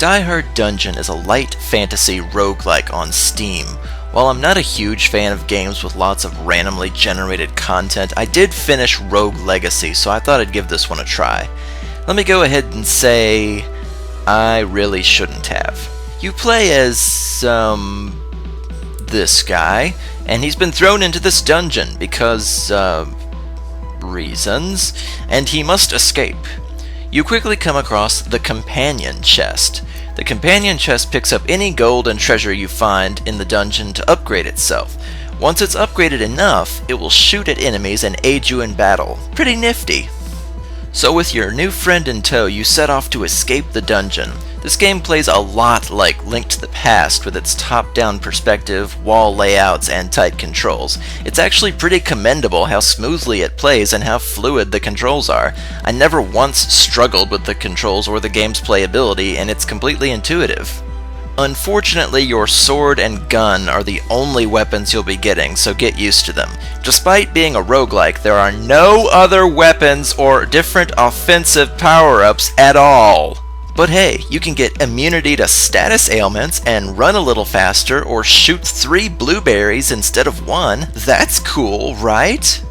Diehard Dungeon is a light fantasy roguelike on Steam. While I'm not a huge fan of games with lots of randomly generated content, I did finish Rogue Legacy, so I thought I'd give this one a try. Let me go ahead and say I really shouldn't have. You play as, this guy, and he's been thrown into this dungeon because, reasons, and he must escape. You quickly come across the companion chest. The companion chest picks up any gold and treasure you find in the dungeon to upgrade itself. Once it's upgraded enough, it will shoot at enemies and aid you in battle. Pretty nifty. So with your new friend in tow, you set off to escape the dungeon. This game plays a lot like Link to the Past with its top-down perspective, wall layouts, and tight controls. It's actually pretty commendable how smoothly it plays and how fluid the controls are. I never once struggled with the controls or the game's playability, and it's completely intuitive. Unfortunately, your sword and gun are the only weapons you'll be getting, so get used to them. Despite being a roguelike, there are no other weapons or different offensive power-ups at all. But hey, you can get immunity to status ailments and run a little faster or shoot 3 blueberries instead of 1. That's cool, right?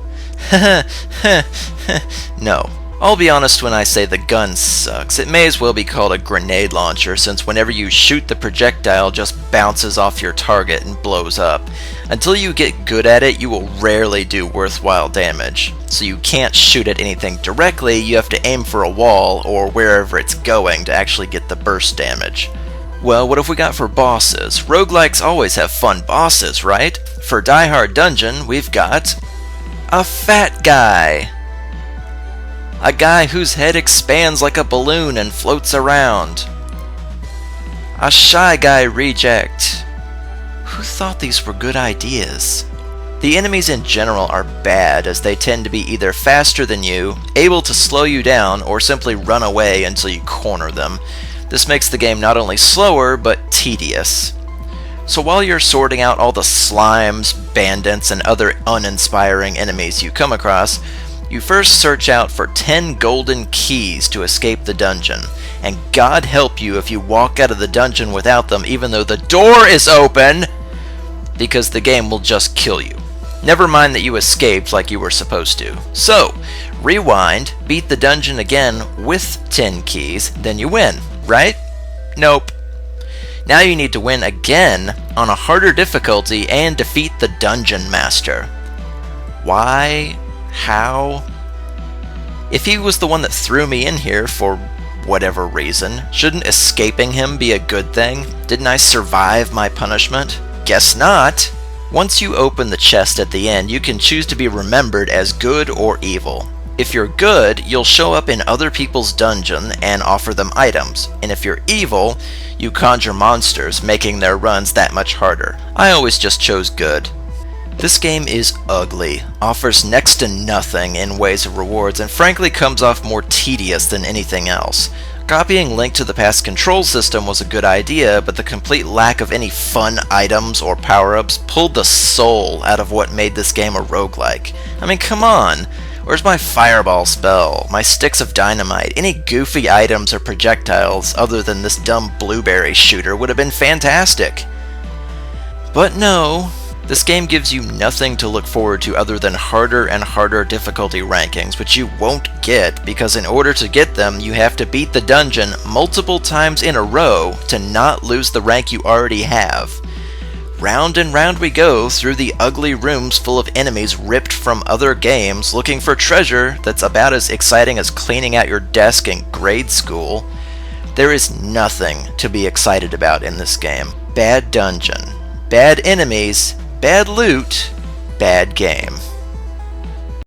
No. I'll be honest when I say the gun sucks. It may as well be called a grenade launcher, since whenever you shoot, the projectile just bounces off your target and blows up. Until you get good at it, you will rarely do worthwhile damage. So you can't shoot at anything directly, you have to aim for a wall or wherever it's going to actually get the burst damage. Well, what have we got for bosses? Roguelikes always have fun bosses, right? For Diehard Dungeon, we've got a fat guy. A guy whose head expands like a balloon and floats around. A shy guy reject. Who thought these were good ideas? The enemies in general are bad, as they tend to be either faster than you, able to slow you down, or simply run away until you corner them. This makes the game not only slower, but tedious. So while you're sorting out all the slimes, bandits, and other uninspiring enemies you come across, you first search out for 10 golden keys to escape the dungeon, and God help you if you walk out of the dungeon without them even though the door is open, because the game will just kill you. Never mind that you escaped like you were supposed to. So, rewind, beat the dungeon again with 10 keys, then you win, right? Nope. Now you need to win again on a harder difficulty and defeat the dungeon master. Why? How? If he was the one that threw me in here for whatever reason, shouldn't escaping him be a good thing? Didn't I survive my punishment? Guess not. Once you open the chest at the end, you can choose to be remembered as good or evil. If you're good, you'll show up in other people's dungeon and offer them items, and if you're evil, you conjure monsters, making their runs that much harder. I always just chose good. This game is ugly, offers next to nothing in ways of rewards, and frankly comes off more tedious than anything else. Copying Link to the Past control system was a good idea, but the complete lack of any fun items or power-ups pulled the soul out of what made this game a roguelike. I mean, come on! Where's my fireball spell, my sticks of dynamite? Any goofy items or projectiles other than this dumb blueberry shooter would have been fantastic. But no. This game gives you nothing to look forward to other than harder and harder difficulty rankings, which you won't get because in order to get them, you have to beat the dungeon multiple times in a row to not lose the rank you already have. Round and round we go through the ugly rooms full of enemies ripped from other games looking for treasure that's about as exciting as cleaning out your desk in grade school. There is nothing to be excited about in this game. Bad dungeon, bad enemies, bad loot, bad game.